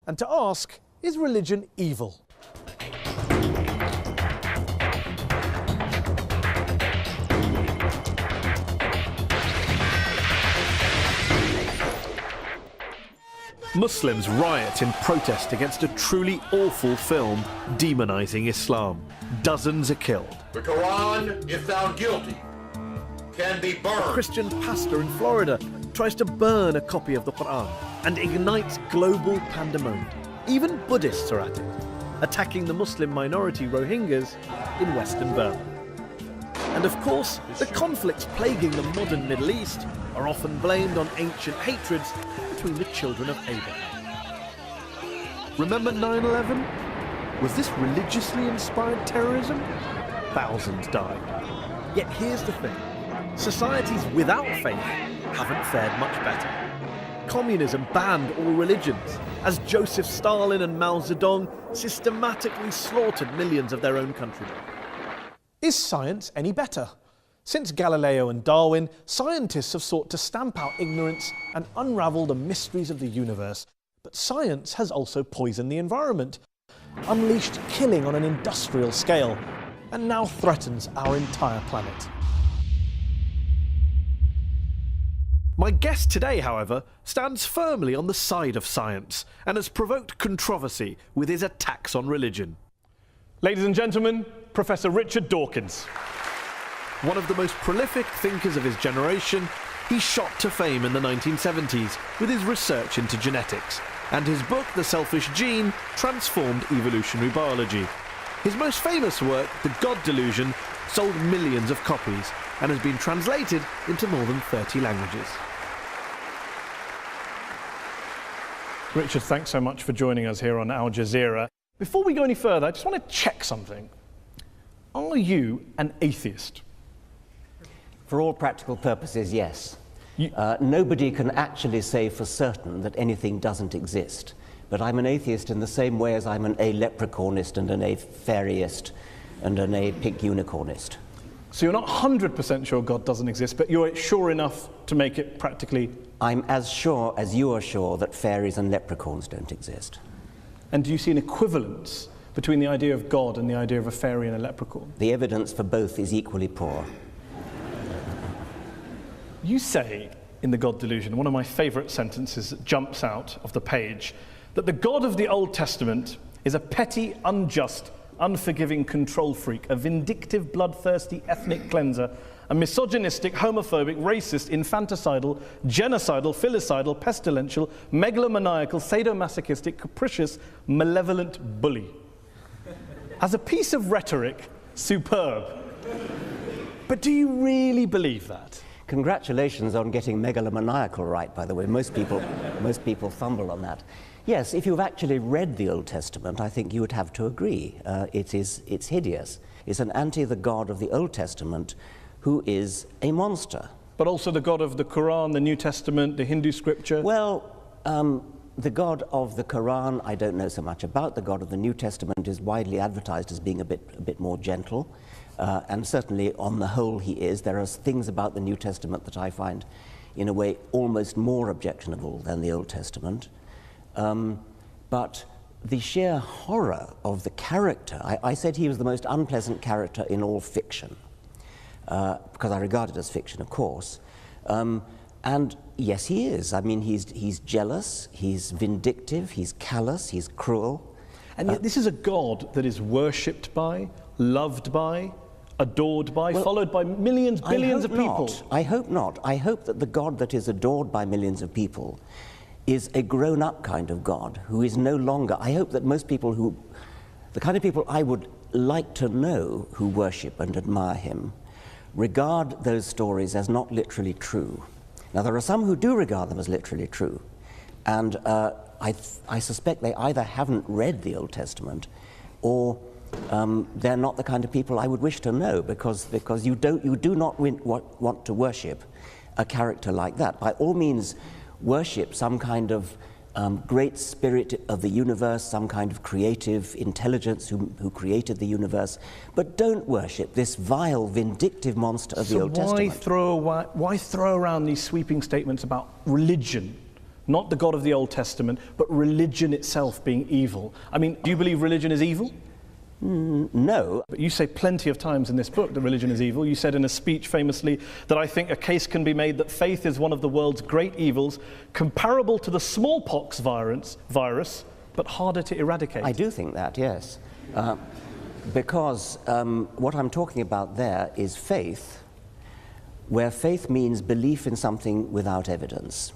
and to ask, is religion evil? Muslims riot in protest against a truly awful film demonising Islam. Dozens are killed. The Quran, if found guilty, can be burned. A Christian pastor in Florida tries to burn a copy of the Quran and ignites global pandemonium. Even Buddhists are at it, attacking the Muslim minority Rohingyas in Western Burma. And of course, the conflicts plaguing the modern Middle East are often blamed on ancient hatreds between the children of Abraham. Remember 9/11? Was this religiously inspired terrorism? Thousands died. Yet here's the thing. Societies without faith haven't fared much better. Communism banned all religions, as Joseph Stalin and Mao Zedong systematically slaughtered millions of their own countrymen. Is science any better? Since Galileo and Darwin, scientists have sought to stamp out ignorance and unravel the mysteries of the universe. But science has also poisoned the environment, unleashed killing on an industrial scale, and now threatens our entire planet. My guest today, however, stands firmly on the side of science and has provoked controversy with his attacks on religion. Ladies and gentlemen, Professor Richard Dawkins. One of the most prolific thinkers of his generation, he shot to fame in the 1970s with his research into genetics, and his book, The Selfish Gene, transformed evolutionary biology. His most famous work, The God Delusion, sold millions of copies and has been translated into more than 30 languages. Richard, thanks so much for joining us here on Al Jazeera. Before we go any further, I just want to check something. Are you an atheist? For all practical purposes, yes. Nobody can actually say for certain that anything doesn't exist. But I'm an atheist in the same way as I'm an a-leprechaunist and an a-fairyist and an a-pink unicornist. So you're not 100% sure God doesn't exist, but you're sure enough to make it practically... I'm as sure as you are sure that fairies and leprechauns don't exist. And do you see an equivalence between the idea of God and the idea of a fairy and a leprechaun? The evidence for both is equally poor. You say in The God Delusion, one of my favourite sentences that jumps out of the page, that the God of the Old Testament is a petty, unjust, unforgiving control freak, a vindictive, bloodthirsty ethnic cleanser, a misogynistic, homophobic, racist, infanticidal, genocidal, filicidal, pestilential, megalomaniacal, sadomasochistic, capricious, malevolent bully. As a piece of rhetoric, superb. But do you really believe that? Congratulations on getting megalomaniacal right, by the way. Most people fumble on that. Yes, if you've actually read the Old Testament, I think you would have to agree. It's hideous. It's an the God of the Old Testament who is a monster. But also the God of the Quran, the New Testament, the Hindu scripture? Well, the God of the Quran, I don't know so much about. The God of the New Testament is widely advertised as being a bit more gentle. And certainly, on the whole, he is. There are things about the New Testament that I find, in a way, almost more objectionable than the Old Testament. But the sheer horror of the character, I said he was the most unpleasant character in all fiction, because I regard it as fiction, of course. And yes, he is. I mean, he's jealous, he's vindictive, he's callous, he's cruel. And yet this is a God that is worshipped by, loved by, adored by, well, followed by millions, billions of people. I hope not. I hope that the God that is adored by millions of people is a grown-up kind of God who is no longer... I hope that most people the kind of people I would like to know who worship and admire him, regard those stories as not literally true. Now, there are some who do regard them as literally true, and I suspect they either haven't read the Old Testament or they're not the kind of people I would wish to know, because you do not want to worship a character like that. By all means, worship some kind of great spirit of the universe, some kind of creative intelligence who created the universe, but don't worship this vile, vindictive monster of the Old Testament. Why throw around these sweeping statements about religion, not the God of the Old Testament, but religion itself being evil. I mean, do you believe religion is evil? No. But you say plenty of times in this book that religion is evil. You said in a speech famously that I think a case can be made that faith is one of the world's great evils, comparable to the smallpox virus, but harder to eradicate. I do think that, yes. Because what I'm talking about there is faith, where faith means belief in something without evidence.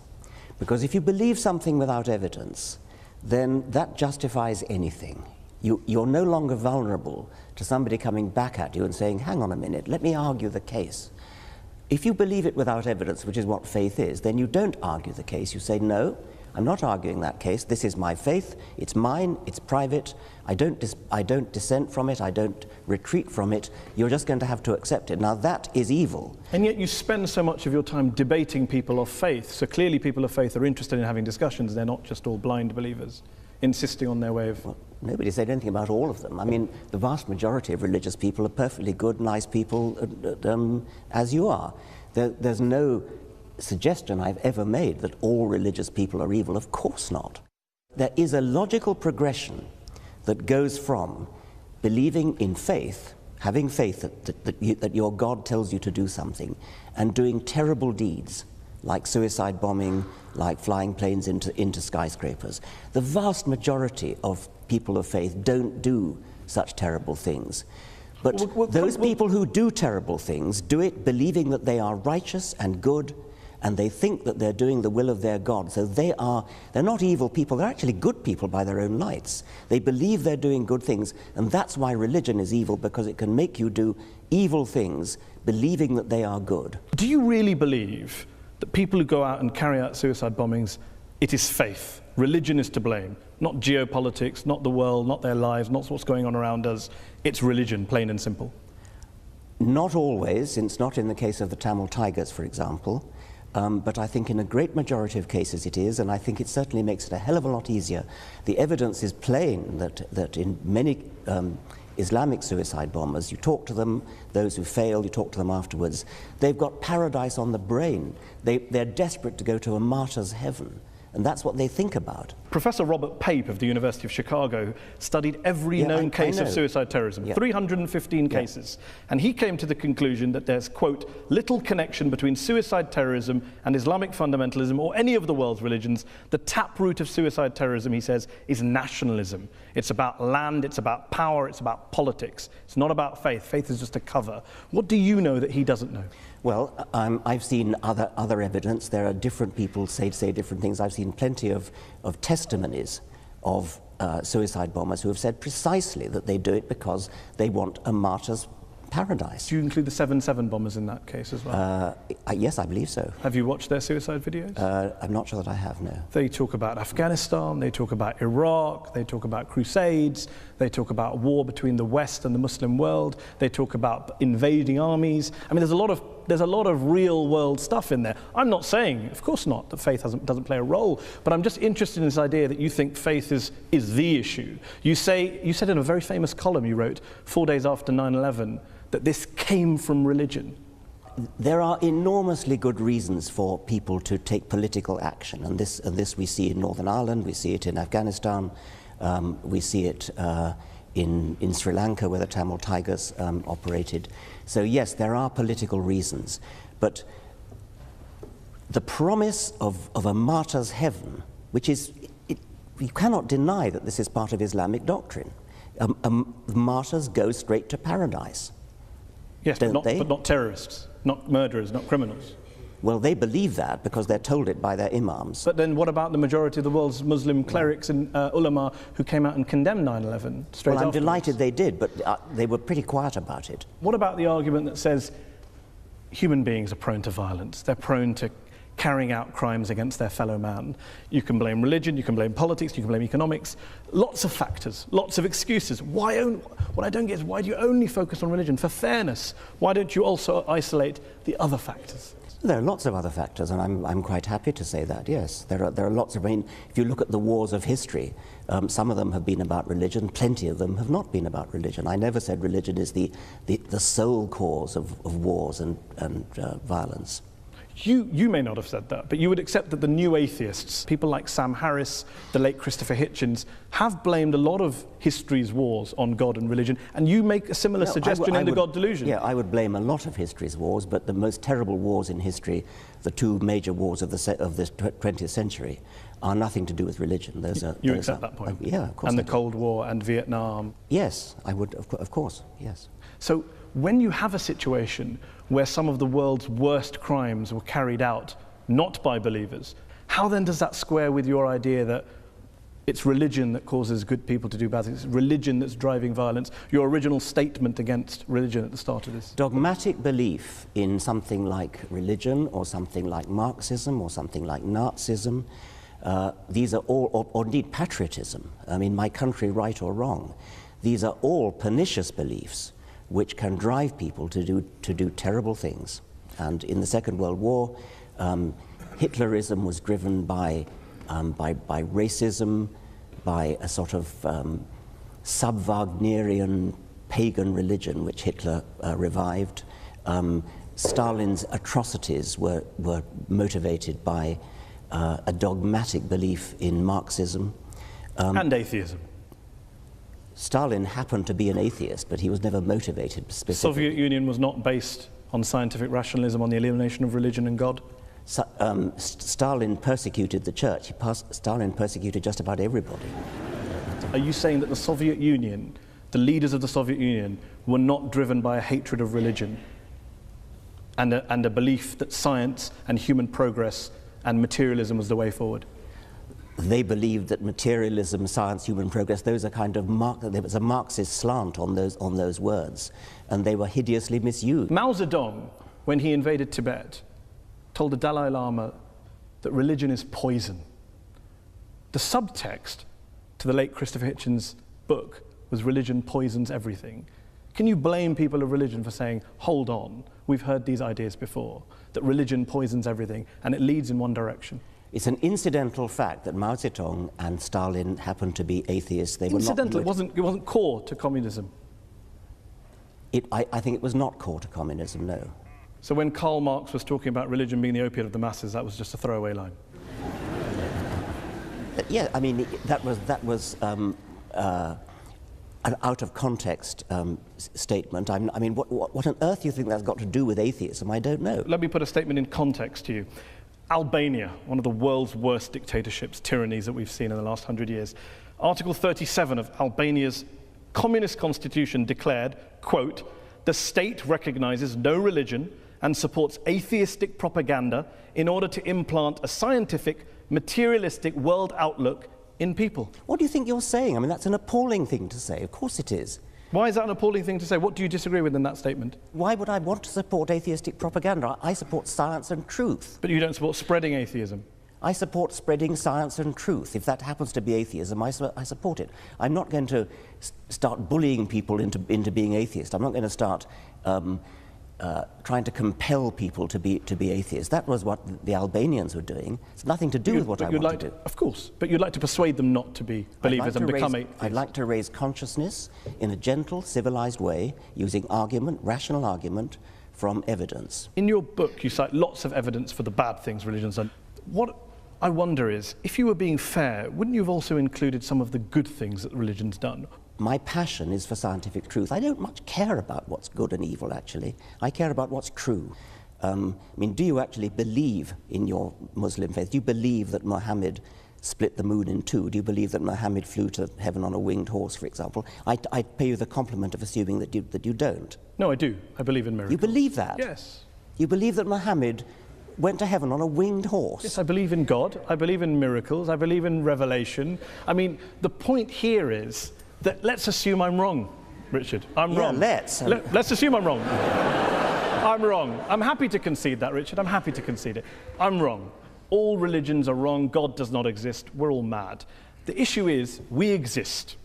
Because if you believe something without evidence, then that justifies anything. You're no longer vulnerable to somebody coming back at you and saying, hang on a minute, let me argue the case. If you believe it without evidence, which is what faith is, then you don't argue the case. You say, no, I'm not arguing that case. This is my faith. It's mine. It's private. I don't dissent from it. I don't retreat from it. You're just going to have to accept it. Now, that is evil. And yet you spend so much of your time debating people of faith. So clearly people of faith are interested in having discussions. They're not just all blind believers, insisting on their way of... Well, nobody said anything about all of them. I mean, the vast majority of religious people are perfectly good, nice people, as you are. There's no suggestion I've ever made that all religious people are evil. Of course not. There is a logical progression that goes from believing in faith, having faith that your God tells you to do something, and doing terrible deeds, like suicide bombing, like flying planes into skyscrapers. The vast majority of people of faith don't do such terrible things. But those people who do terrible things do it believing that they are righteous and good, and they think that they're doing the will of their God. So they're not evil people, they're actually good people by their own lights. They believe they're doing good things, and that's why religion is evil, because it can make you do evil things believing that they are good. Do you really believe that people who go out and carry out suicide bombings, it is faith? Religion is to blame, not geopolitics, not the world, not their lives, not what's going on around us. It's religion, plain and simple. Not always. It's not in the case of the Tamil Tigers, for example. But I think in a great majority of cases it is, and I think it certainly makes it a hell of a lot easier. The evidence is plain that in many Islamic suicide bombers, you talk to them, those who fail, you talk to them afterwards, they've got paradise on the brain. They're desperate to go to a martyr's heaven. And that's what they think about. Professor Robert Pape of the University of Chicago studied every known case of suicide terrorism, 315 cases. And he came to the conclusion that there's, quote, little connection between suicide terrorism and Islamic fundamentalism or any of the world's religions. The taproot of suicide terrorism, he says, is nationalism. It's about land, it's about power, it's about politics. It's not about faith. Faith is just a cover. What do you know that he doesn't know? Well, I've seen other evidence. There are different people say different things. I've seen plenty of testimonies of suicide bombers who have said precisely that they do it because they want a martyr's paradise. Do you include the 7/7 bombers in that case as well? Yes, I believe so. Have you watched their suicide videos? I'm not sure that I have, no. They talk about Afghanistan, they talk about Iraq, they talk about crusades, they talk about war between the West and the Muslim world, they talk about invading armies. I mean, there's a lot of real world stuff in there. I'm not saying, of course not, that faith doesn't play a role, but I'm just interested in this idea that you think faith is the issue. You said in a very famous column you wrote 4 days after 9/11 that this came from religion. There are enormously good reasons for people to take political action, and this we see in Northern Ireland, we see it in Afghanistan, we see it in Sri Lanka, where the Tamil Tigers operated. So yes, there are political reasons, but the promise of a martyr's heaven, which is, you cannot deny that this is part of Islamic doctrine. Martyrs go straight to paradise. Yes, but not terrorists, not murderers, not criminals. Well, they believe that because they're told it by their imams. But then what about the majority of the world's Muslim clerics and ulama who came out and condemned 9/11 straight afterwards? Well, I'm delighted they did, but they were pretty quiet about it. What about the argument that says human beings are prone to violence, they're prone to carrying out crimes against their fellow man? You can blame religion, you can blame politics, you can blame economics, lots of factors, lots of excuses. What I don't get is, why do you only focus on religion? For fairness, why don't you also isolate the other factors? There are lots of other factors, and I'm quite happy to say that, yes. There are lots of, if you look at the wars of history, some of them have been about religion, plenty of them have not been about religion. I never said religion is the sole cause of wars and violence. You may not have said that, but you would accept that the new atheists, people like Sam Harris, the late Christopher Hitchens, have blamed a lot of history's wars on God and religion, and you make a similar suggestion in The God Delusion. Yeah, I would blame a lot of history's wars, but the most terrible wars in history, the two major wars of the 20th century, are nothing to do with religion. You accept that point? Yeah, of course. And the Cold War and Vietnam? Yes, I would, of course, yes. So when you have a situation where some of the world's worst crimes were carried out not by believers, how then does that square with your idea that it's religion that causes good people to do bad things, it's religion that's driving violence, your original statement against religion at the start of this? Dogmatic belief in something like religion or something like Marxism or something like Nazism, these are all, or indeed patriotism, I mean, my country, right or wrong, these are all pernicious beliefs which can drive people to do terrible things. And in the Second World War, Hitlerism was driven by racism, by a sort of sub-Wagnerian pagan religion which Hitler revived. Stalin's atrocities were motivated by a dogmatic belief in Marxism. And atheism. Stalin happened to be an atheist, but he was never motivated specifically. The Soviet Union was not based on scientific rationalism, on the elimination of religion and God? Stalin persecuted the church. Stalin persecuted just about everybody. Are you saying that the Soviet Union, the leaders of the Soviet Union, were not driven by a hatred of religion and a belief that science and human progress and materialism was the way forward? They believed that materialism, science, human progress, those are kind of there was a Marxist slant on those words, and they were hideously misused. Mao Zedong, when he invaded Tibet, told the Dalai Lama that religion is poison. The subtext to the late Christopher Hitchens' book was religion poisons everything. Can you blame people of religion for saying, hold on, we've heard these ideas before, that religion poisons everything and it leads in one direction? It's an incidental fact that Mao Zedong and Stalin happened to be atheists. They incidental, were not. It wasn't core to communism. I think it was not core to communism, no. So when Karl Marx was talking about religion being the opiate of the masses, that was just a throwaway line? Yeah, I mean, that was an out-of-context statement. I mean, what on earth do you think that's got to do with atheism? I don't know. Let me put a statement in context to you. Albania, one of the world's worst dictatorships, tyrannies that we've seen in the last 100 years. Article 37 of Albania's communist constitution declared, quote, "The state recognizes no religion and supports atheistic propaganda in order to implant a scientific, materialistic world outlook in people." What do you think you're saying? I mean, that's an appalling thing to say. Of course it is. Why is that an appalling thing to say? What do you disagree with in that statement? Why would I want to support atheistic propaganda? I support science and truth. But you don't support spreading atheism. I support spreading science and truth. If that happens to be atheism, I support it. I'm not going to start bullying people into being atheist. I'm not going to start trying to compel people to be atheists. That was what the Albanians were doing. It's nothing to do with what I want to do. Of course, but you'd like to persuade them not to be believers and become atheists. I'd like to raise consciousness in a gentle, civilized way, using argument, rational argument, from evidence. In your book, you cite lots of evidence for the bad things religion's done. What I wonder is, if you were being fair, wouldn't you have also included some of the good things that religion's done? My passion is for scientific truth. I don't much care about what's good and evil, actually. I care about what's true. I mean, do you actually believe in your Muslim faith? Do you believe that Muhammad split the moon in two? Do you believe that Muhammad flew to heaven on a winged horse, for example? I pay you the compliment of assuming that you don't. No, I do. I believe in miracles. You believe that? Yes. You believe that Muhammad went to heaven on a winged horse? Yes, I believe in God. I believe in miracles. I believe in revelation. I mean, the point here is that let's assume I'm wrong, Richard. I'm wrong. Let's assume I'm wrong. I'm wrong. I'm happy to concede that, Richard. I'm happy to concede it. I'm wrong. All religions are wrong. God does not exist. We're all mad. The issue is we exist.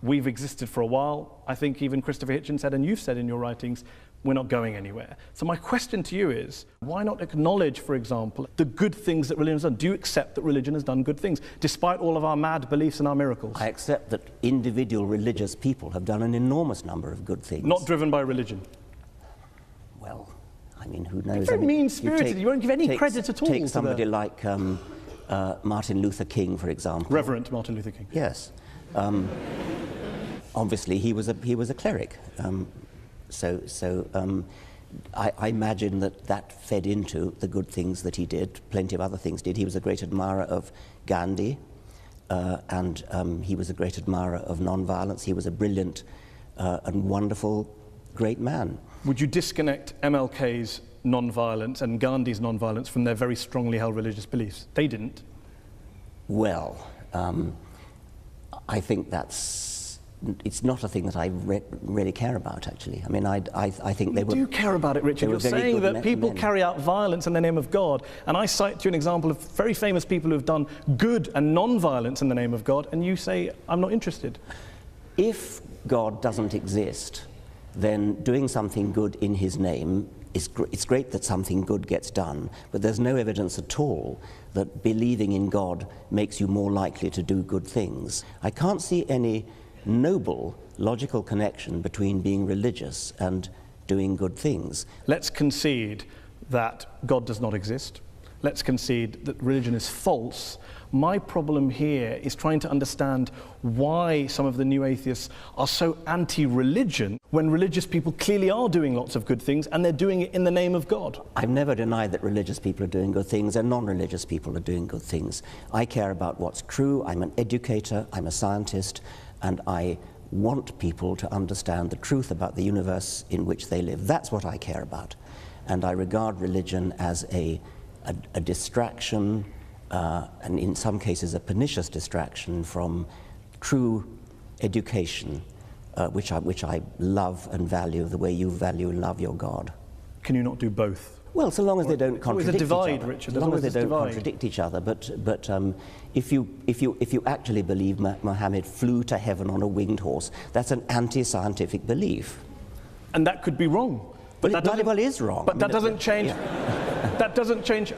We've existed for a while. I think even Christopher Hitchens said, and you've said in your writings, we're not going anywhere. So my question to you is, why not acknowledge, for example, the good things that religion has done? Do you accept that religion has done good things, despite all of our mad beliefs and our miracles? I accept that individual religious people have done an enormous number of good things. Not driven by religion? Well, I mean, who knows? Very mean-spirited. You won't give any credit at all Take to somebody like Martin Luther King, for example. Reverend Martin Luther King. Yes. Obviously, he was a cleric. I imagine that fed into the good things that he did. Plenty of other things did. He was a great admirer of Gandhi, and he was a great admirer of non-violence. He was a brilliant and wonderful, great man. Would you disconnect MLK's non-violence and Gandhi's non-violence from their very strongly held religious beliefs? They didn't. Well, I think it's not a thing that I really care about, actually. I mean, I think they were... You do care about it, Richard. You're saying that people carry out violence in the name of God, and I cite to you an example of very famous people who have done good and non-violence in the name of God, and you say, I'm not interested. If God doesn't exist, then doing something good in his name it's great that something good gets done, but there's no evidence at all that believing in God makes you more likely to do good things. I can't see any noble, logical connection between being religious and doing good things. Let's concede that God does not exist. Let's concede that religion is false. My problem here is trying to understand why some of the new atheists are so anti-religion when religious people clearly are doing lots of good things and they're doing it in the name of God. I've never denied that religious people are doing good things and non-religious people are doing good things. I care about what's true. I'm an educator, I'm a scientist, and I want people to understand the truth about the universe in which they live. That's what I care about. And I regard religion as a distraction, and in some cases a pernicious distraction from true education, which I love and value the way you value and love your God. Can you not do both? Well, so long as they don't contradict each other. Richard. As long as they don't contradict each other. But if you actually believe Muhammad flew to heaven on a winged horse, that's an anti-scientific belief. And that could be wrong. But that bloody well is wrong. But that doesn't change. Yeah. That doesn't change.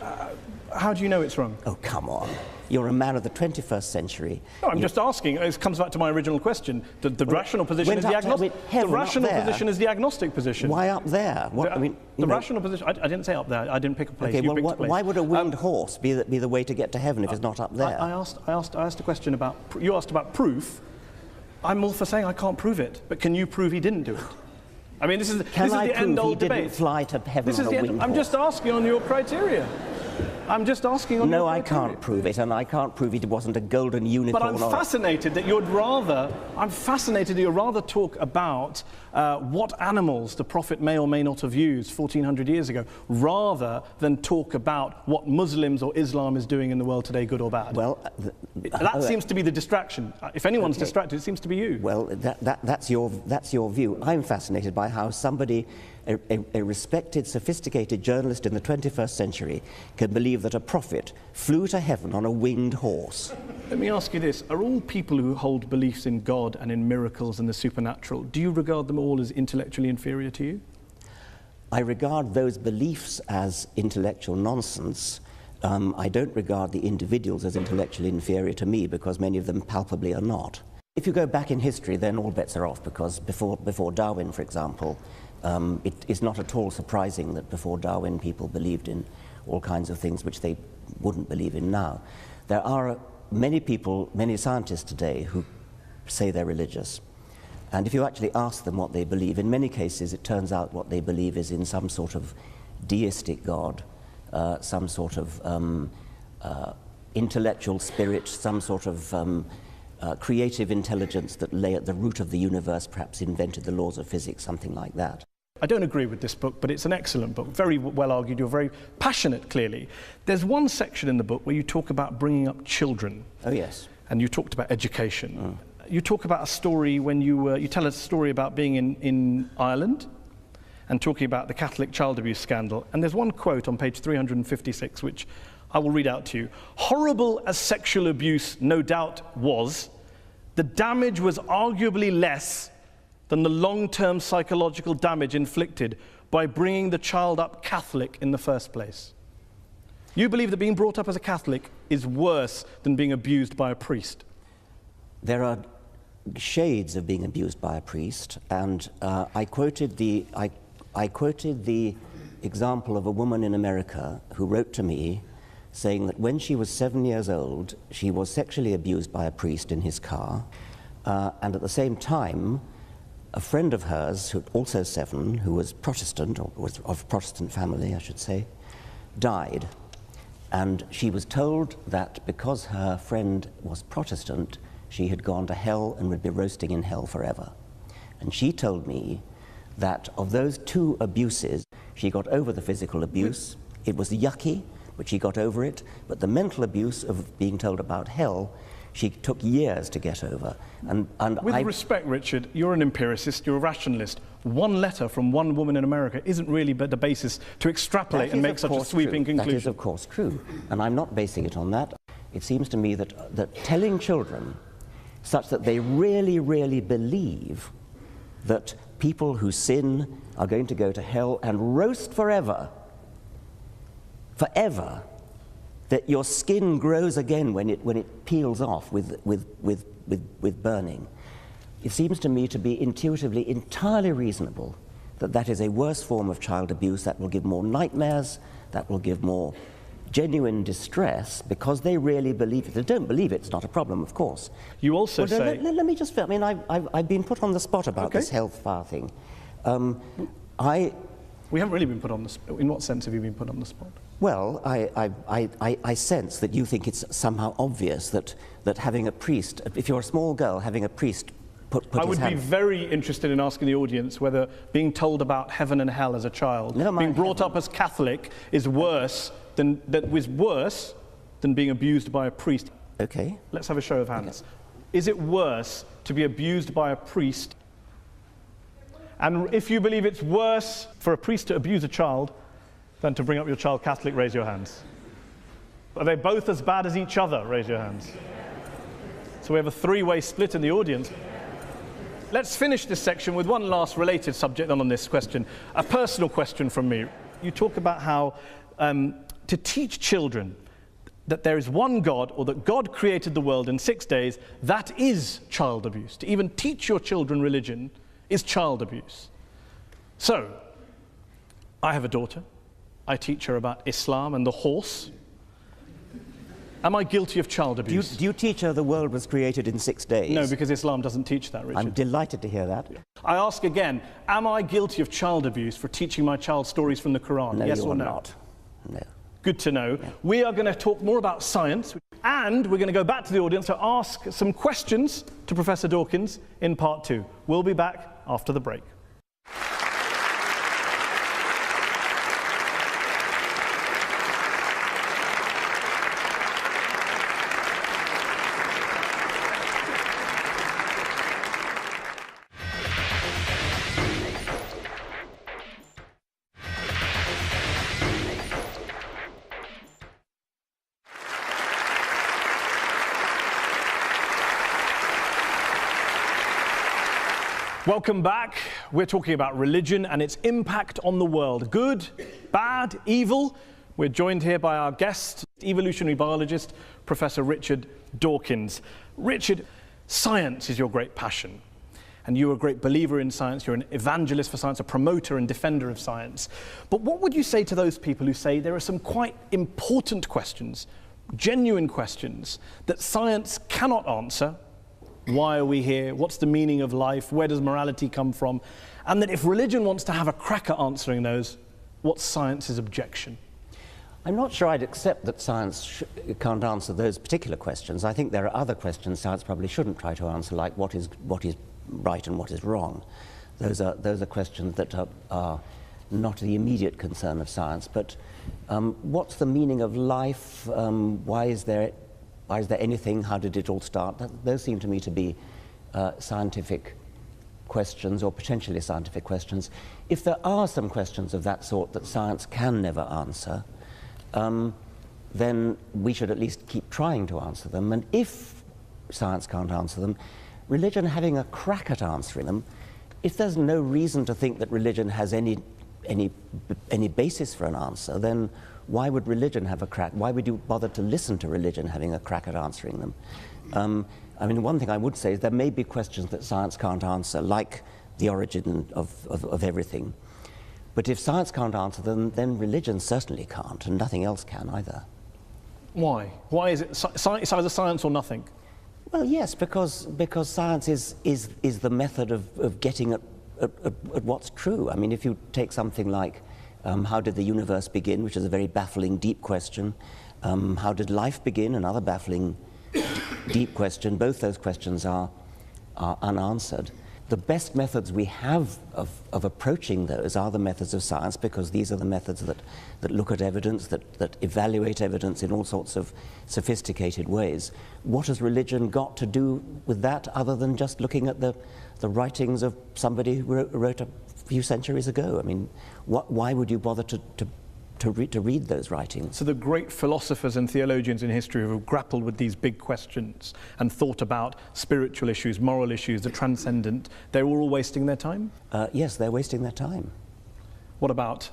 How do you know it's wrong? Oh, come on. You're a man of the 21st century. No, I'm just asking. It comes back to my original question. The rational position is the agnostic. The rational position is the agnostic position. Why up there? What, I mean, the rational position. I didn't say up there. I didn't pick a place. Okay, you well, picked a place. Why would a winged horse be the way to get to heaven if it's not up there? I asked a question about. You asked about proof. I'm all for saying I can't prove it, but can you prove he didn't do it? I mean, this is the end-old debate. He didn't fly to heaven on a winged horse? I'm just asking on your criteria. I'm just asking on No, your I criteria. can't prove it, and I can't prove it wasn't a golden unicorn. But I'm fascinated that you're rather talk about what animals the Prophet may or may not have used 1400 years ago, rather than talk about what Muslims or Islam is doing in the world today, good or bad. Well, that seems to be the distraction. If anyone's distracted, it seems to be you. Well, that's your view. I'm fascinated by how somebody, a respected, sophisticated journalist in the 21st century, can believe that a prophet flew to heaven on a winged horse. Let me ask you this. Are all people who hold beliefs in God and in miracles and the supernatural, do you regard them all as intellectually inferior to you? I regard those beliefs as intellectual nonsense. I don't regard the individuals as intellectually inferior to me, because many of them palpably are not. If you go back in history, then all bets are off, because before Darwin, for example, it is not at all surprising that before Darwin people believed in all kinds of things which they wouldn't believe in now. There are many people, many scientists today who say they're religious. And if you actually ask them what they believe, in many cases it turns out what they believe is in some sort of deistic God, some sort of intellectual spirit, some sort of creative intelligence that lay at the root of the universe, perhaps invented the laws of physics, something like that. I don't agree with this book, but it's an excellent book, very well argued. You're very passionate, clearly. There's one section in the book where you talk about bringing up children. Oh, yes. And you talked about education. You talk about a story when you tell a story about being in Ireland and talking about the Catholic child abuse scandal. And there's one quote on page 356, which I will read out to you. Horrible as sexual abuse no doubt was, the damage was arguably less than the long-term psychological damage inflicted by bringing the child up Catholic in the first place. You believe that being brought up as a Catholic is worse than being abused by a priest? There are shades of being abused by a priest, and I quoted the example of a woman in America who wrote to me saying that when she was 7 years old, she was sexually abused by a priest in his car, and at the same time, a friend of hers, who also 7, who was Protestant, or was of Protestant family, I should say, died. And she was told that because her friend was Protestant, she had gone to hell and would be roasting in hell forever. And she told me that of those 2 abuses, she got over the physical abuse. It was yucky, but she got over it. But the mental abuse of being told about hell, she took years to get over. And with respect, Richard, you're an empiricist, you're a rationalist. One letter from one woman in America isn't really the basis to extrapolate and make such a sweeping conclusion. That is, of course, true. And I'm not basing it on that. It seems to me that telling children such that they really, really believe that people who sin are going to go to hell and roast forever, that your skin grows again when it peels off with burning. It seems to me to be intuitively entirely reasonable that that is a worse form of child abuse, that will give more nightmares, that will give more genuine distress, because they really believe it. If they don't believe it, it's not a problem, of course. You also say... Let me just... I mean, I've been put on the spot about this health fire thing. We haven't really been put on the spot. In what sense have you been put on the spot? Well, I sense that you think it's somehow obvious that having a priest, if you're a small girl, having a priest put I would be very interested in asking the audience whether being told about heaven and hell as a child, being brought up as Catholic, is worse than being abused by a priest. Okay. Let's have a show of hands. Okay. Is it worse to be abused by a priest? And if you believe it's worse for a priest to abuse a child than to bring up your child Catholic, raise your hands. Are they both as bad as each other? Raise your hands. So we have a 3-way split in the audience. Let's finish this section with one last related subject on this question, a personal question from me. You talk about how to teach children that there is one God, or that God created the world in 6 days, that is child abuse. To even teach your children religion is child abuse. So, I have a daughter. I teach her about Islam and the horse. Am I guilty of child abuse? Do you teach her the world was created in 6 days? No, because Islam doesn't teach that, Richard. I'm delighted to hear that. I ask again, am I guilty of child abuse for teaching my child stories from the Quran? No, yes you're or no? Not. No. Good to know. Yeah. We are going to talk more about science, and we're going to go back to the audience to ask some questions to Professor Dawkins in part 2. We'll be back after the break. Welcome back. We're talking about religion and its impact on the world. Good, bad, evil. We're joined here by our guest, evolutionary biologist, Professor Richard Dawkins. Richard, science is your great passion, and you're a great believer in science. You're an evangelist for science, a promoter and defender of science. But what would you say to those people who say there are some quite important questions, genuine questions, that science cannot answer? Why are we here? What's the meaning of life? Where does morality come from? And that if religion wants to have a crack at answering those, what's science's objection? I'm not sure I'd accept that science can't answer those particular questions. I think there are other questions science probably shouldn't try to answer, like what is right and what is wrong. Those are questions that are not the immediate concern of science. But what's the meaning of life? Why is there anything? How did it all start? Those seem to me to be scientific questions, or potentially scientific questions. If there are some questions of that sort that science can never answer, then we should at least keep trying to answer them. And if science can't answer them, religion having a crack at answering them, if there's no reason to think that religion has any basis for an answer, then why would religion have a crack? Why would you bother to listen to religion having a crack at answering them? I mean, one thing I would say is there may be questions that science can't answer, like the origin of everything. But if science can't answer them, then religion certainly can't, and nothing else can either. Why? Why is it it's either science or nothing? Well, yes, because science is the method of getting at what's true. I mean, if you take something like how did the universe begin, which is a very baffling, deep question. How did life begin? Another baffling, deep question. Both those questions are unanswered. The best methods we have of approaching those are the methods of science, because these are the methods that look at evidence, that evaluate evidence in all sorts of sophisticated ways. What has religion got to do with that, other than just looking at the writings of somebody who wrote a few centuries ago? I mean, why would you bother to read those writings? So the great philosophers and theologians in history who have grappled with these big questions and thought about spiritual issues, moral issues, the transcendent, they're all wasting their time? Yes, they're wasting their time. What about,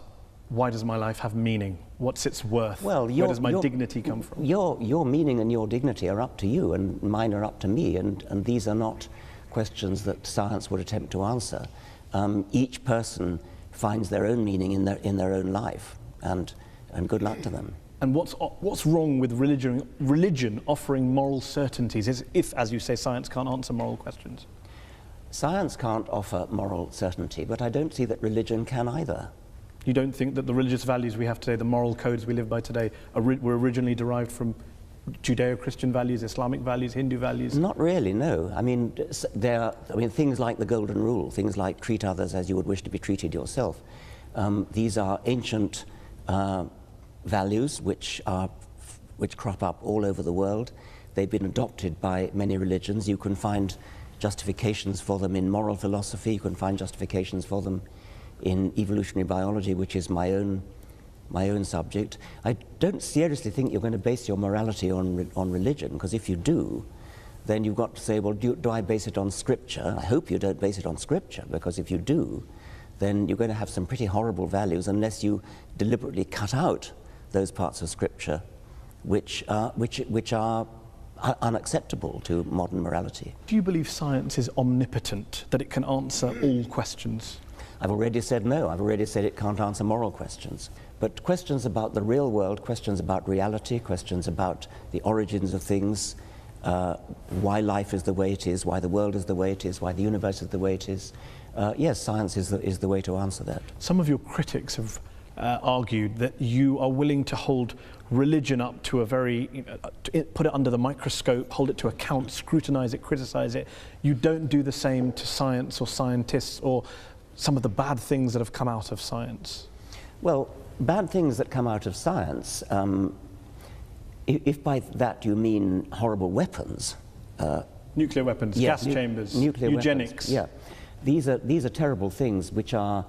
why does my life have meaning? What's its worth? Well, where does my dignity come from? Your meaning and your dignity are up to you, and mine are up to me, and these are not questions that science would attempt to answer. Each person finds their own meaning in their own life. And good luck to them. And what's wrong with religion offering moral certainties if, as you say, science can't answer moral questions? Science can't offer moral certainty, but I don't see that religion can either. You don't think that the religious values we have today, the moral codes we live by today, were originally derived from Judeo-Christian values, Islamic values, Hindu values? Not really, no. I mean, things like the Golden Rule, things like treat others as you would wish to be treated yourself. These are ancient values which crop up all over the world. They've been adopted by many religions. You can find justifications for them in moral philosophy. You can find justifications for them in evolutionary biology, which is my own subject. I don't seriously think you're going to base your morality on religion, because if you do, then you've got to say, well, do I base it on Scripture? I hope you don't base it on Scripture, because if you do, then you're going to have some pretty horrible values unless you deliberately cut out those parts of Scripture which are unacceptable to modern morality. Do you believe science is omnipotent, that it can answer all questions? I've already said no. I've already said it can't answer moral questions. But questions about the real world, questions about reality, questions about the origins of things, why life is the way it is, why the world is the way it is, why the universe is the way it is, yes, science is the way to answer that. Some of your critics have argued that you are willing to hold religion up to a very, put it under the microscope, hold it to account, scrutinize it, criticize it. You don't do the same to science or scientists or some of the bad things that have come out of science. Well, bad things that come out of science, if by that you mean horrible weapons. Nuclear weapons, yeah, gas chambers, nuclear eugenics. Weapons, yeah. These are terrible things which are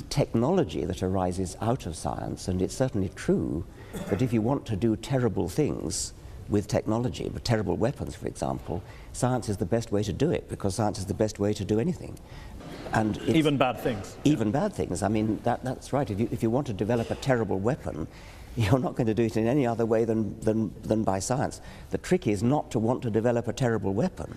technology that arises out of science, and it's certainly true that if you want to do terrible things with technology, but terrible weapons, for example, science is the best way to do it, because science is the best way to do anything. And even bad things. Even bad things. I mean, that's right. If you want to develop a terrible weapon, you're not going to do it in any other way than by science. The trick is not to want to develop a terrible weapon,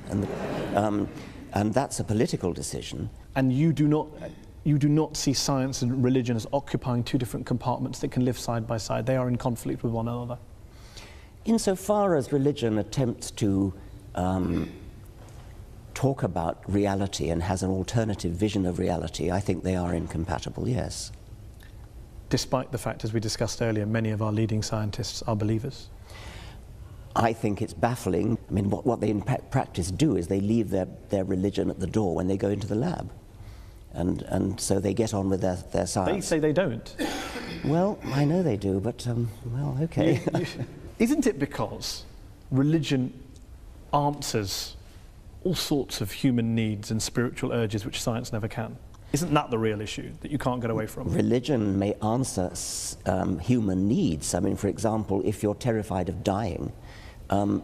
and that's a political decision. And you do not see science and religion as occupying two different compartments that can live side by side. They are in conflict with one another. Insofar as religion attempts to talk about reality and has an alternative vision of reality, I think they are incompatible, yes. Despite the fact, as we discussed earlier, many of our leading scientists are believers? I think it's baffling. I mean, what they in practice do is they leave their religion at the door when they go into the lab. And so they get on with their science. They say they don't. Well, I know they do, but, well, okay. Isn't it because religion answers all sorts of human needs and spiritual urges which science never can? Isn't that the real issue that you can't get away from? Religion may answer human needs. I mean, for example, if you're terrified of dying,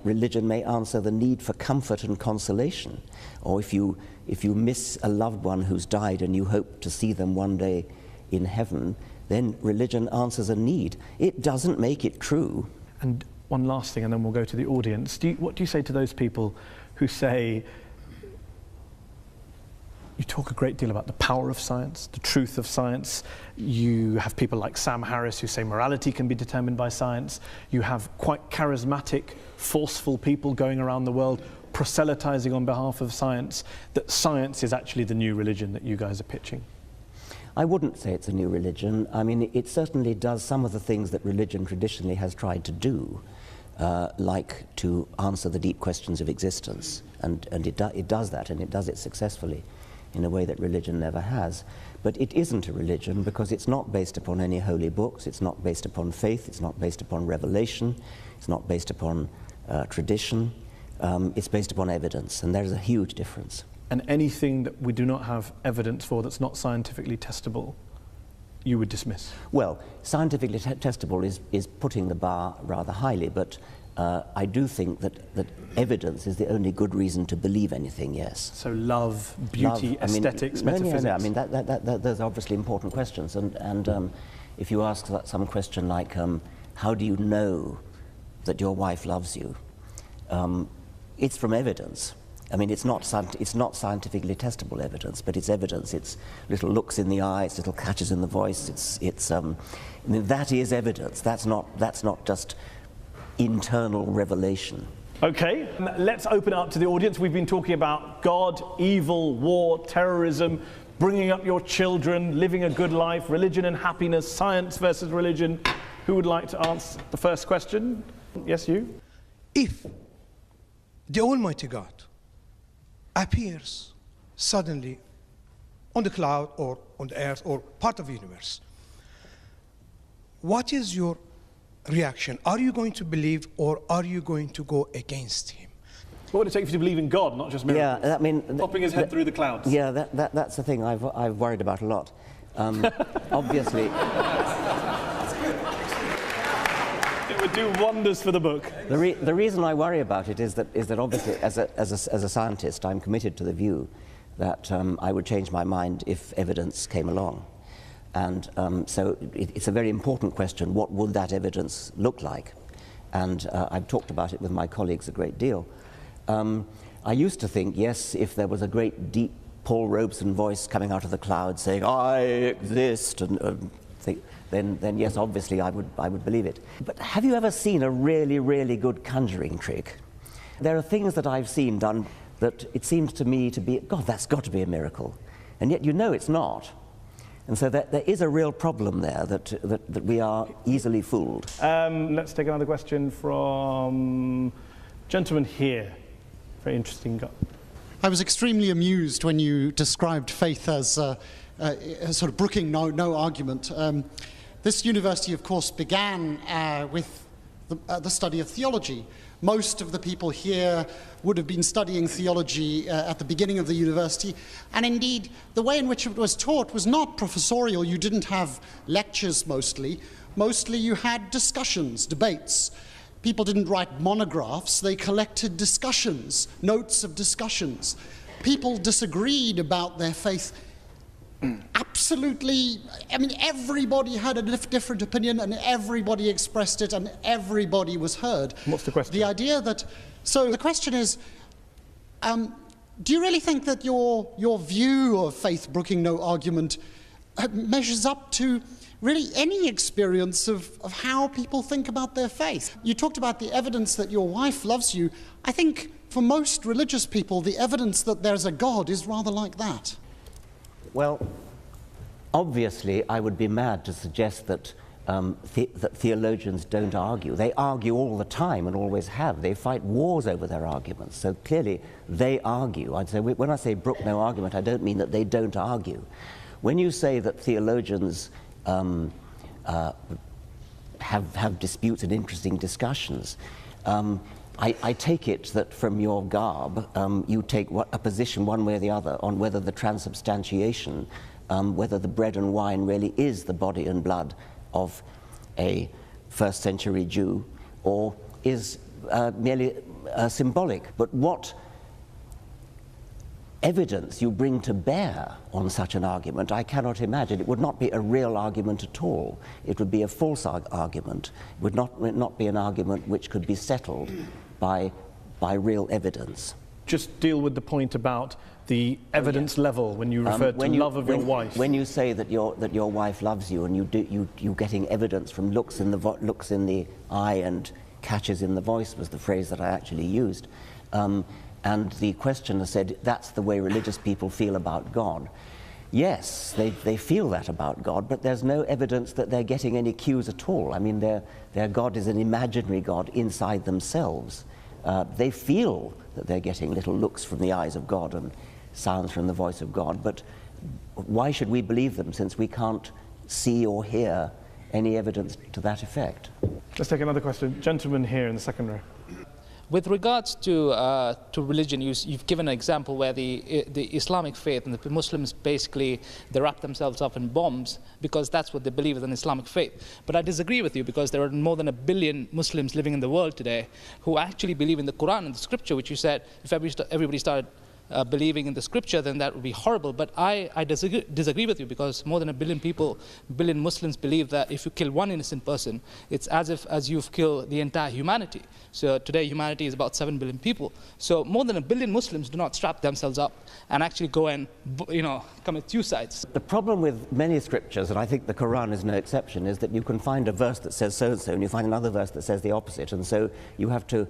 religion may answer the need for comfort and consolation. Or if you miss a loved one who's died and you hope to see them one day in heaven, then religion answers a need. It doesn't make it true. And one last thing, and then we'll go to the audience. What do you say to those people who say You talk a great deal about the power of science, the truth of science. You have people like Sam Harris who say morality can be determined by science. You have quite charismatic, forceful people going around the world proselytizing on behalf of science, that science is actually the new religion that you guys are pitching. I wouldn't say it's a new religion. I mean, it certainly does some of the things that religion traditionally has tried to do, like to answer the deep questions of existence. And it does that, and it does it successfully in a way that religion never has. But it isn't a religion because it's not based upon any holy books, it's not based upon faith, it's not based upon revelation, it's not based upon tradition, it's based upon evidence, and there's a huge difference. And anything that we do not have evidence for that's not scientifically testable, you would dismiss? Well, scientifically testable is putting the bar rather highly, but I do think that evidence is the only good reason to believe anything, yes. So love, beauty, aesthetics, metaphysics? No, I mean, those are obviously important questions, and if you ask some question like, how do you know that your wife loves you? It's from evidence. I mean, it's not scientifically testable evidence, but it's evidence. It's little looks in the eye, it's little catches in the voice. I mean, that is evidence. That's not just internal revelation. Okay, let's open it up to the audience. We've been talking about God, evil, war, terrorism, bringing up your children, living a good life, religion and happiness, science versus religion. Who would like to answer the first question? Yes, you? If the Almighty God appears suddenly on the cloud or on the earth or part of the universe, what is your reaction? Are you going to believe or are you going to go against him? What would it take for you to believe in God, not just miracles? Yeah, I mean, popping his head through the clouds. Yeah, that's the thing I've worried about a lot. Obviously, it would do wonders for the book. the reason I worry about it is that obviously, as a scientist, I'm committed to the view that I would change my mind if evidence came along. And so it's a very important question, what would that evidence look like? And I've talked about it with my colleagues a great deal. I used to think, yes, if there was a great deep Paul Robeson voice coming out of the clouds saying, I exist, and then yes, obviously I would believe it. But have you ever seen a really, really good conjuring trick? There are things that I've seen done that it seems to me to be, God, that's got to be a miracle. And yet you know it's not. And so there is a real problem there that we are easily fooled. Let's take another question from gentleman here. Very interesting guy. I was extremely amused when you described faith as sort of brooking no argument. This university, of course, began with the study of theology. Most of the people here would have been studying theology at the beginning of the university, and indeed the way in which it was taught was not professorial. You didn't have lectures mostly. Mostly you had discussions, debates. People didn't write monographs, they collected discussions, notes of discussions. People disagreed about their faith. Absolutely, I mean, everybody had a different opinion and everybody expressed it and everybody was heard. What's the question? The idea that, so the question is, do you really think that your view of faith brooking no argument measures up to really any experience of how people think about their faith? You talked about the evidence that your wife loves you. I think for most religious people, the evidence that there's a God is rather like that. Well, obviously, I would be mad to suggest that that theologians don't argue. They argue all the time and always have. They fight wars over their arguments. So clearly, they argue. I'd say when I say brook no argument, I don't mean that they don't argue. When you say that theologians have disputes and interesting discussions, I take it that from your garb, you take a position one way or the other on whether the transubstantiation, whether the bread and wine really is the body and blood of a first century Jew, or is merely symbolic. But what evidence you bring to bear on such an argument, I cannot imagine. It would not be a real argument at all. It would be a false argument. It would not be an argument which could be settled by real evidence. just deal with the point about the evidence level when you referred to love of your wife? When you say that your wife loves you, and you're getting evidence from looks in the eye and catches in the voice was the phrase that I actually used, and the questioner said that's the way religious people feel about God. Yes, they feel that about God, but there's no evidence that they're getting any cues at all. I mean, their God is an imaginary God inside themselves. They feel that they're getting little looks from the eyes of God and sounds from the voice of God, but why should we believe them since we can't see or hear any evidence to that effect? Let's take another question. Gentleman here in the second row. With regards to religion, you've given an example where the Islamic faith and the Muslims basically, they wrap themselves up in bombs because that's what they believe is an Islamic faith. But I disagree with you because there are more than 1 billion Muslims living in the world today who actually believe in the Quran and the scripture, which you said if everybody started believing in the scripture, then that would be horrible. But I disagree with you because more than 1 billion people, 1 billion Muslims believe that if you kill one innocent person, it's as you've killed the entire humanity. So today humanity is about 7 billion people. So more than 1 billion Muslims do not strap themselves up and actually go and commit suicides. The problem with many scriptures, and I think the Quran is no exception, is that you can find a verse that says so-and-so and you find another verse that says the opposite, and so you have to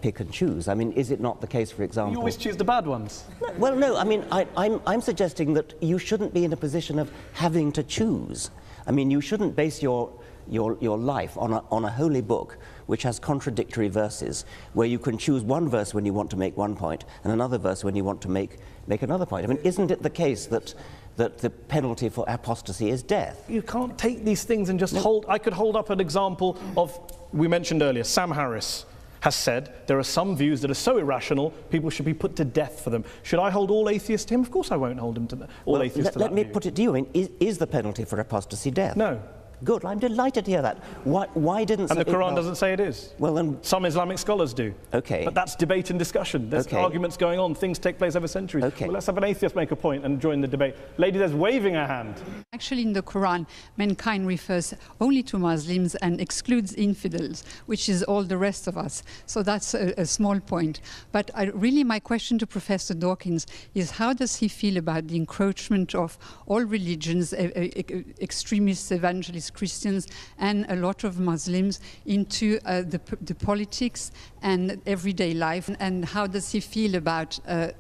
pick and choose. I mean, is it not the case, for example... You always choose the bad ones. Well, no, I mean, I'm suggesting that you shouldn't be in a position of having to choose. I mean, you shouldn't base your life on a holy book which has contradictory verses, where you can choose one verse when you want to make one point and another verse when you want to make another point. I mean, isn't it the case that the penalty for apostasy is death? You can't take these things and just hold... I could hold up an example of, we mentioned earlier, Sam Harris has said there are some views that are so irrational, people should be put to death for them. Should I hold all atheists to him? Of course I won't hold him to all atheists to that Let me view. put it to you, I mean, is the penalty for apostasy death? No. Good, I'm delighted to hear that. Why didn't... And the Quran doesn't say it is. Well, then... Some Islamic scholars do. Okay. But that's debate and discussion. There's arguments going on. Things take place over centuries. Okay. Well, let's have an atheist make a point and join the debate. Lady there's waving her hand. Actually, in the Quran, mankind refers only to Muslims and excludes infidels, which is all the rest of us. So that's a small point. But really, my question to Professor Dawkins is, how does he feel about the encroachment of all religions, extremists, evangelists, Christians, and a lot of Muslims into the politics and everyday life? And how does he feel about a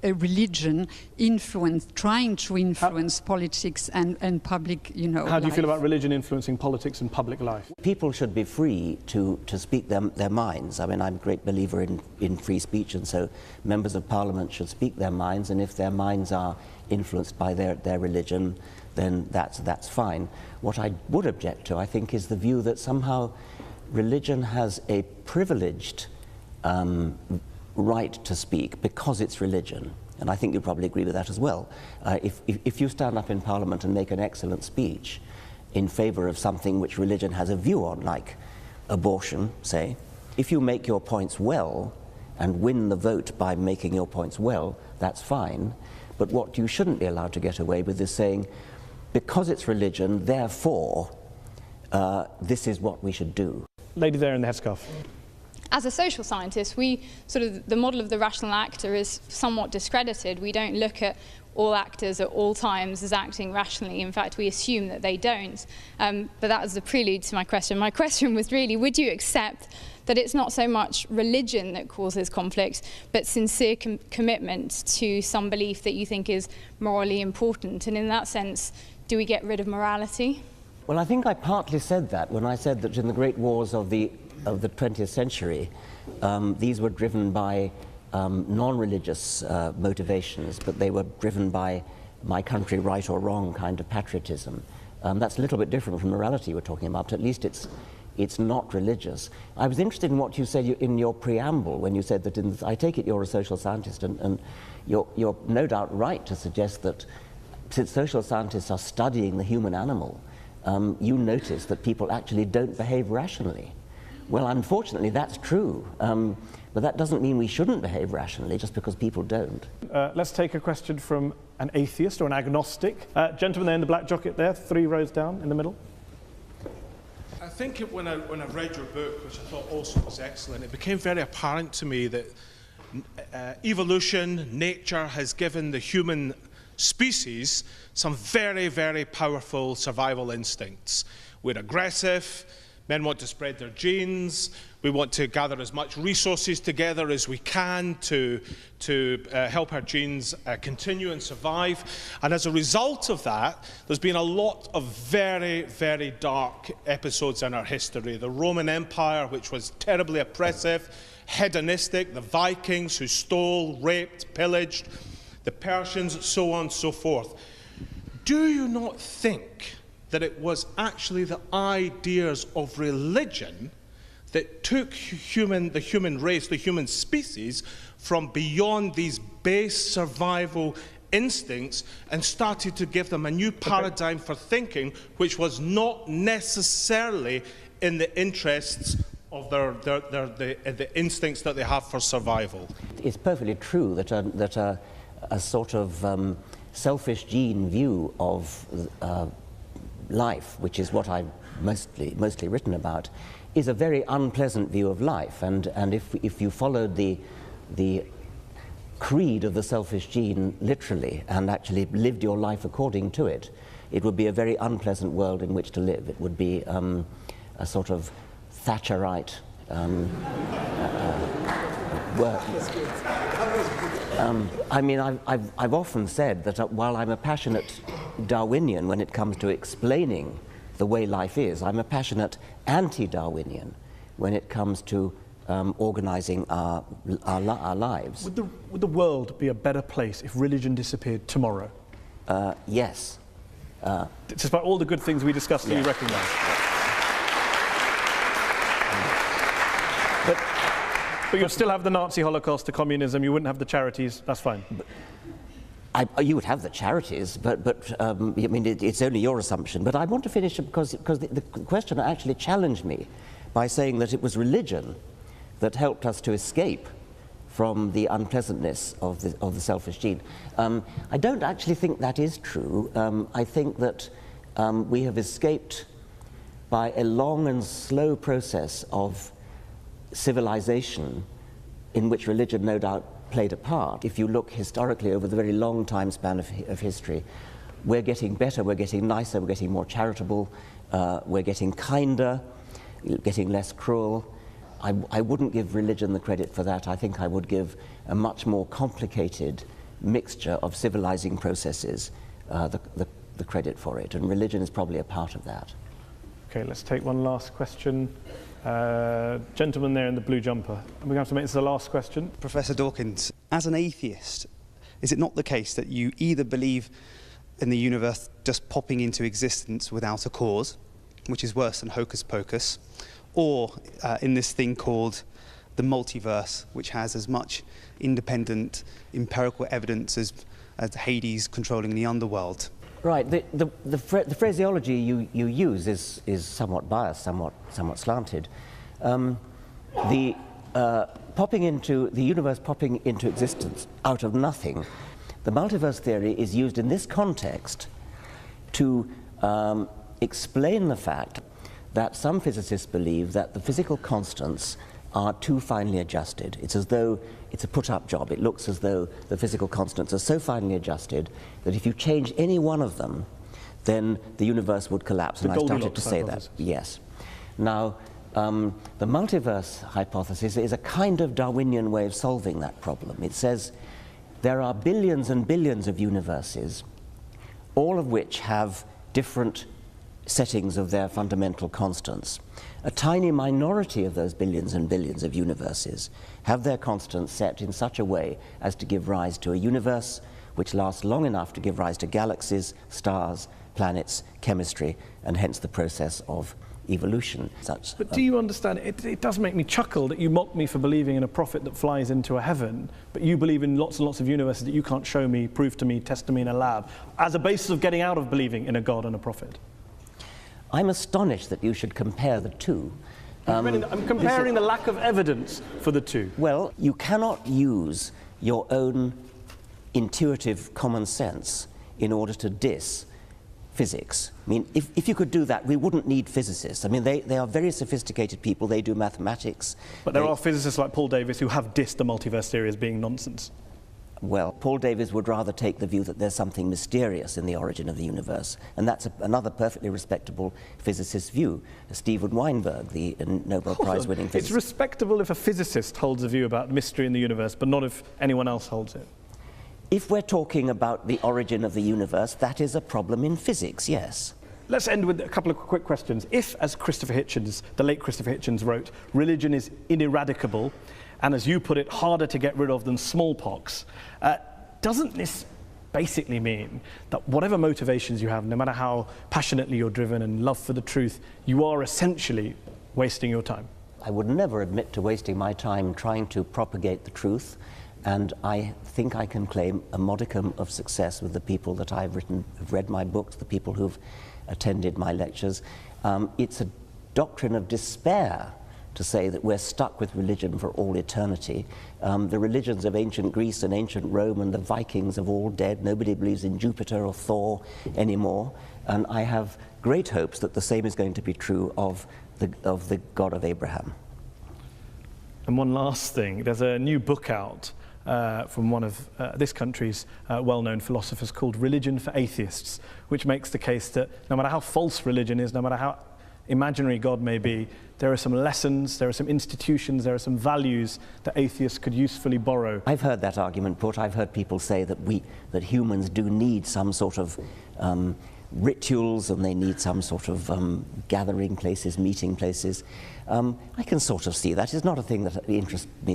religion trying to influence politics and public, How do you feel about religion influencing politics and public life? People should be free to speak their minds. I mean, I'm a great believer in free speech, and so members of parliament should speak their minds, and if their minds are influenced by their religion, then that's fine. What I would object to, I think, is the view that somehow religion has a privileged right to speak because it's religion. And I think you'll probably agree with that as well. If you stand up in Parliament and make an excellent speech in favour of something which religion has a view on, like abortion, say, if you make your points well and win the vote by making your points well, that's fine. But what you shouldn't be allowed to get away with is saying, because it's religion, therefore, this is what we should do. Lady there in the headscarf. As a social scientist, the model of the rational actor is somewhat discredited. We don't look at all actors at all times as acting rationally. In fact, we assume that they don't. But that was the prelude to my question. My question was really, would you accept that it's not so much religion that causes conflict, but sincere commitment to some belief that you think is morally important? And in that sense, do we get rid of morality? Well, I think I partly said that when I said that in the great wars of the 20th century, these were driven by non-religious motivations, but they were driven by my country right or wrong kind of patriotism. That's a little bit different from morality we're talking about. At least it's not religious. I was interested in what you said in your preamble when you said that I take it you're a social scientist, and you're no doubt right to suggest that since social scientists are studying the human animal, you notice that people actually don't behave rationally. Well, unfortunately, that's true. But that doesn't mean we shouldn't behave rationally just because people don't. Let's take a question from an atheist or an agnostic. Gentleman there in the black jacket there, 3 rows down in the middle. I think when I read your book, which I thought also was excellent, it became very apparent to me that evolution, nature has given the human species some very, very powerful survival instincts. We're aggressive, men want to spread their genes, we want to gather as much resources together as we can to help our genes continue and survive. And as a result of that, there's been a lot of very, very dark episodes in our history. The Roman Empire, which was terribly oppressive, hedonistic, the Vikings who stole, raped, pillaged, the Persians, so on and so forth. Do you not think that it was actually the ideas of religion that took the human race, the human species, from beyond these base survival instincts and started to give them a new paradigm for thinking, which was not necessarily in the interests of the instincts that they have for survival? It's perfectly true that a sort of selfish gene view of life, which is what I've mostly written about, is a very unpleasant view of life. And if you followed the creed of the selfish gene literally and actually lived your life according to it, it would be a very unpleasant world in which to live. It would be a sort of Thatcherite work. I mean, I've often said that while I'm a passionate Darwinian when it comes to explaining the way life is, I'm a passionate anti-Darwinian when it comes to organizing our lives. Would the world be a better place if religion disappeared tomorrow? Yes. Despite all the good things we discussed that you recognise. But you'd still have the Nazi Holocaust, the communism, you wouldn't have the charities, that's fine. You would have the charities, but I mean, it's only your assumption. But I want to finish because the question actually challenged me by saying that it was religion that helped us to escape from the unpleasantness of the selfish gene. I don't actually think that is true. I think that we have escaped by a long and slow process of civilization in which religion no doubt played a part. If you look historically over the very long time span of history, we're getting better, we're getting nicer, we're getting more charitable, we're getting kinder, getting less cruel. I wouldn't give religion the credit for that. I think I would give a much more complicated mixture of civilizing processes the credit for it, and religion is probably a part of that. Okay, let's take one last question. Gentleman there in the blue jumper. We're going to have to make this the last question. Professor Dawkins, as an atheist, is it not the case that you either believe in the universe just popping into existence without a cause, which is worse than hocus pocus, or in this thing called the multiverse, which has as much independent empirical evidence as Hades controlling the underworld? Right. The phraseology you use is somewhat biased, somewhat slanted. The universe popping into existence out of nothing, the multiverse theory is used in this context to explain the fact that some physicists believe that the physical constants are too finely adjusted. It's as though it's a put-up job. It looks as though the physical constants are so finely adjusted that if you change any one of them, then the universe would collapse. And I started to say that. Yes. Now, the multiverse hypothesis is a kind of Darwinian way of solving that problem. It says there are billions and billions of universes, all of which have different settings of their fundamental constants. A tiny minority of those billions and billions of universes have their constants set in such a way as to give rise to a universe which lasts long enough to give rise to galaxies, stars, planets, chemistry, and hence the process of evolution. But do you understand, it does make me chuckle that you mock me for believing in a prophet that flies into a heaven, but you believe in lots and lots of universes that you can't show me, prove to me, test to me in a lab, as a basis of getting out of believing in a God and a prophet. I'm astonished that you should compare the two. I'm comparing the lack of evidence for the two. Well, you cannot use your own intuitive common sense in order to diss physics. I mean, if you could do that, we wouldn't need physicists. I mean, they are very sophisticated people. They do mathematics. But there are physicists like Paul Davies who have dissed the multiverse theory as being nonsense. Well, Paul Davies would rather take the view that there's something mysterious in the origin of the universe, and that's another perfectly respectable physicist's view. Steven Weinberg, the Nobel Prize-winning physicist. It's respectable if a physicist holds a view about mystery in the universe, but not if anyone else holds it. If we're talking about the origin of the universe, that is a problem in physics, yes. Let's end with a couple of quick questions. If, as Christopher Hitchens, the late Christopher Hitchens wrote, religion is ineradicable, and as you put it, harder to get rid of than smallpox, doesn't this basically mean that whatever motivations you have, no matter how passionately you're driven and love for the truth, you are essentially wasting your time? I would never admit to wasting my time trying to propagate the truth, and I think I can claim a modicum of success with the people that I've read my books, the people who've attended my lectures. It's a doctrine of despair to say that we're stuck with religion for all eternity. The religions of ancient Greece and ancient Rome and the Vikings are all dead. Nobody believes in Jupiter or Thor anymore. And I have great hopes that the same is going to be true of the God of Abraham. And one last thing, there's a new book out from one of this country's well-known philosophers called Religion for Atheists, which makes the case that no matter how false religion is, no matter how imaginary God may be, there are some lessons, there are some institutions, there are some values that atheists could usefully borrow. I've heard that argument put. I've heard people say that humans do need some sort of rituals, and they need some sort of gathering places, meeting places. I can sort of see that. It's not a thing that interests me